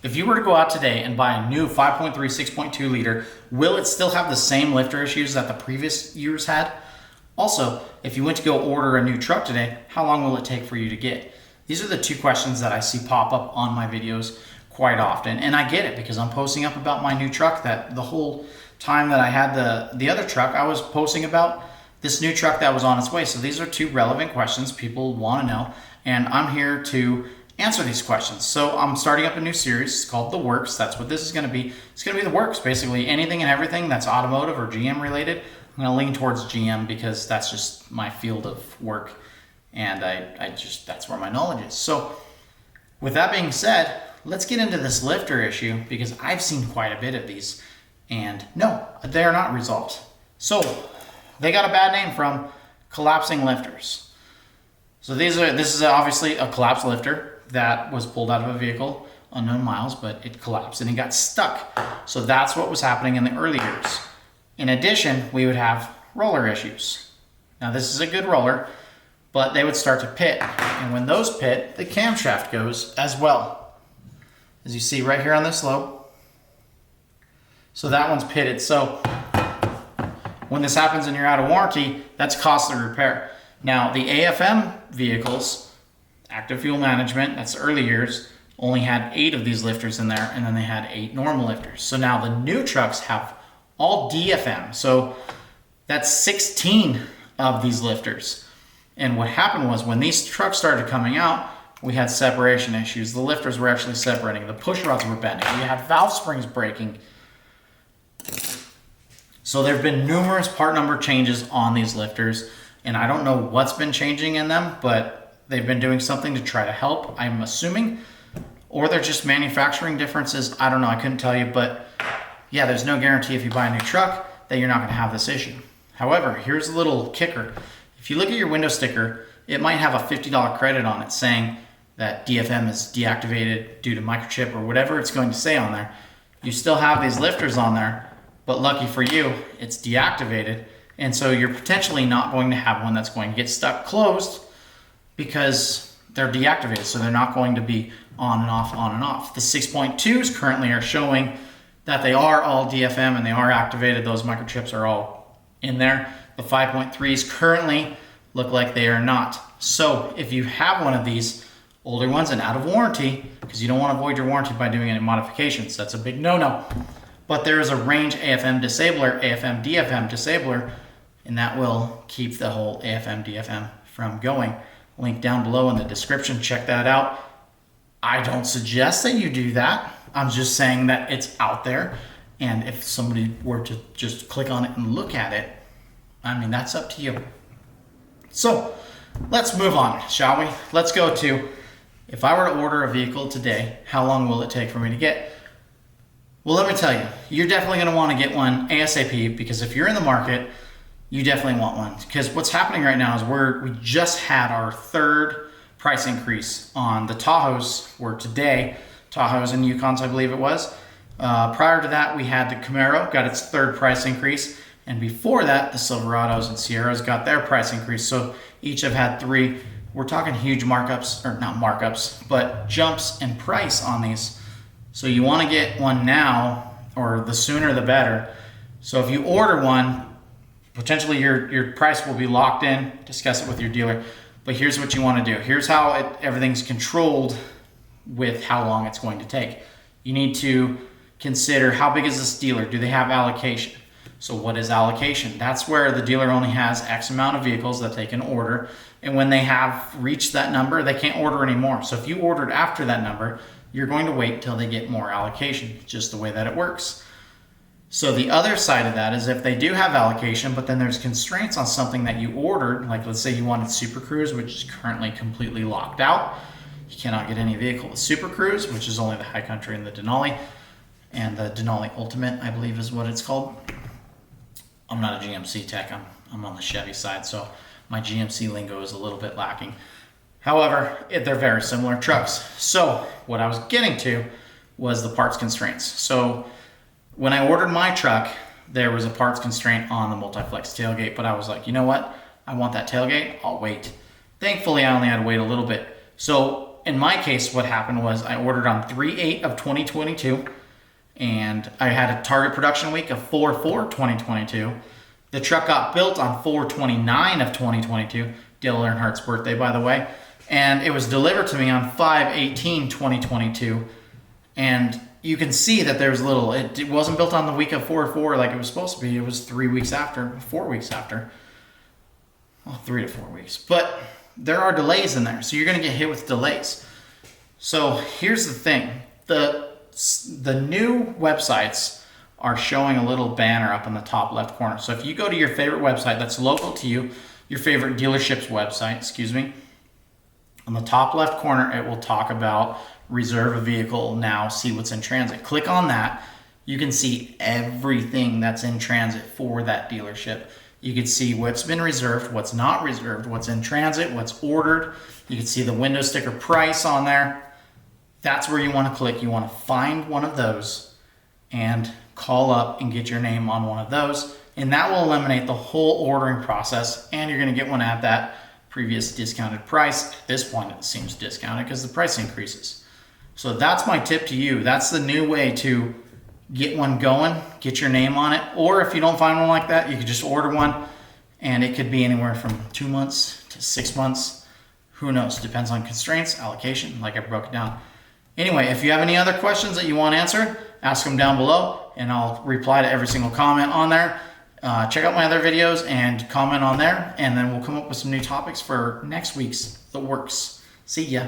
If you were to go out today and buy a new 5.3, 6.2 liter, will it still have the same lifter issues that the previous years had? Also, if you went to go order a new truck today, how long will it take for you to get? These are the two questions that I see pop up on my videos quite often. And I get it because I'm posting up about my new truck. That the whole time that I had the other truck, I was posting about this new truck that was on its way. So these are two relevant questions people want to know, and I'm here to answer these questions. So I'm starting up a new series called The Works. That's what this is going to be. It's going to be The Works, basically anything and everything that's automotive or GM related. I'm going to lean towards GM because that's just my field of work, and I just, that's where my knowledge is. So with that being said, let's get into this lifter issue because I've seen quite a bit of these, and no, they are not resolved. So they got a bad name from collapsing lifters. So this is obviously a collapsed lifter that was pulled out of a vehicle, unknown miles, but it collapsed and it got stuck. So that's what was happening in the early years. In addition, we would have roller issues. Now this is a good roller, but they would start to pit. And when those pit, the camshaft goes as well. As you see right here on this lobe. So that one's pitted. So when this happens and you're out of warranty, that's costly repair. Now the AFM vehicles, active fuel management, that's the early years, only had 8 of these lifters in there, and then they had 8 normal lifters. So now the new trucks have all DFM. So that's 16 of these lifters. And what happened was when these trucks started coming out, we had separation issues. The lifters were actually separating. The push rods were bending. We had valve springs breaking. So there have been numerous part number changes on these lifters, and I don't know what's been changing in them, but they've been doing something to try to help, I'm assuming, or they're just manufacturing differences. I don't know, I couldn't tell you, but yeah, there's no guarantee if you buy a new truck that you're not gonna have this issue. However, here's a little kicker. If you look at your window sticker, it might have a $50 credit on it saying that DFM is deactivated due to microchip or whatever it's going to say on there. You still have these lifters on there, but lucky for you, it's deactivated. And so you're potentially not going to have one that's going to get stuck closed because they're deactivated. So they're not going to be on and off, on and off. The 6.2s currently are showing that they are all DFM and they are activated. Those microchips are all in there. The 5.3s currently look like they are not. So if you have one of these older ones and out of warranty, because you don't want to void your warranty by doing any modifications, that's a big no-no. But there is a range AFM disabler, AFM DFM disabler, and that will keep the whole AFM DFM from going. Link down below in the description, check that out. I don't suggest that you do that. I'm just saying that it's out there, and if somebody were to just click on it and look at it, I mean, that's up to you. So let's move on, shall we? Let's go to, if I were to order a vehicle today, how long will it take for me to get? Well, let me tell you, you're definitely going to want to get one ASAP, because if you're in the market, you definitely want one. Because what's happening right now is we just had our 3rd price increase on the Tahoes, where today, Tahoes and Yukons, I believe it was. Prior to that, we had the Camaro, got its 3rd price increase. And before that, the Silverados and Sierras got their price increase. So each have had 3. We're talking huge markups, or not markups, but jumps in price on these. So you want to get one now, or the sooner the better. So if you order one, potentially your price will be locked in. Discuss it with your dealer. But here's what you want to do. Here's how everything's controlled with how long it's going to take. You need to consider, how big is this dealer? Do they have allocation? So what is allocation? That's where the dealer only has X amount of vehicles that they can order. And when they have reached that number, they can't order anymore. So if you ordered after that number, you're going to wait till they get more allocation, just the way that it works. So the other side of that is if they do have allocation, but then there's constraints on something that you ordered, like let's say you wanted Super Cruise, which is currently completely locked out. You cannot get any vehicle with Super Cruise, which is only the High Country and the Denali. And the Denali Ultimate, I believe is what it's called. I'm not a GMC tech, I'm on the Chevy side, so my GMC lingo is a little bit lacking. However, they're very similar trucks. So what I was getting to was the parts constraints. So when I ordered my truck, there was a parts constraint on the multi-flex tailgate, but I was like, you know what? I want that tailgate, I'll wait. Thankfully, I only had to wait a little bit. So in my case, what happened was I ordered on 3/8 of 2022, and I had a target production week of 4/4/2022. The truck got built on 4/29 of 2022, Dale Earnhardt's birthday, by the way, and it was delivered to me on 5/18/2022. And you can see that there's little, it wasn't built on the week of 4/4 like it was supposed to be. It was 3 weeks after, 4 weeks after. Well, 3 to 4 weeks. But there are delays in there, so you're going to get hit with delays. So here's the thing. The new websites are showing a little banner up in the top left corner. So if you go to your favorite website that's local to you, your favorite dealership's website, excuse me, on the top left corner, it will talk about reserve a vehicle now, see what's in transit. Click on that. You can see everything that's in transit for that dealership. You can see what's been reserved, what's not reserved, what's in transit, what's ordered. You can see the window sticker price on there. That's where you want to click. You want to find one of those and call up and get your name on one of those. And that will eliminate the whole ordering process. And you're going to get one at that previous discounted price. At this point, it seems discounted because the price increases. So that's my tip to you. That's the new way to get one going, get your name on it. Or if you don't find one like that, you could just order one, and it could be anywhere from 2 months to 6 months. Who knows? Depends on constraints, allocation, like I broke it down. Anyway, if you have any other questions that you want answered, ask them down below, and I'll reply to every single comment on there. Check out my other videos and comment on there, and then we'll come up with some new topics for next week's The Works. See ya.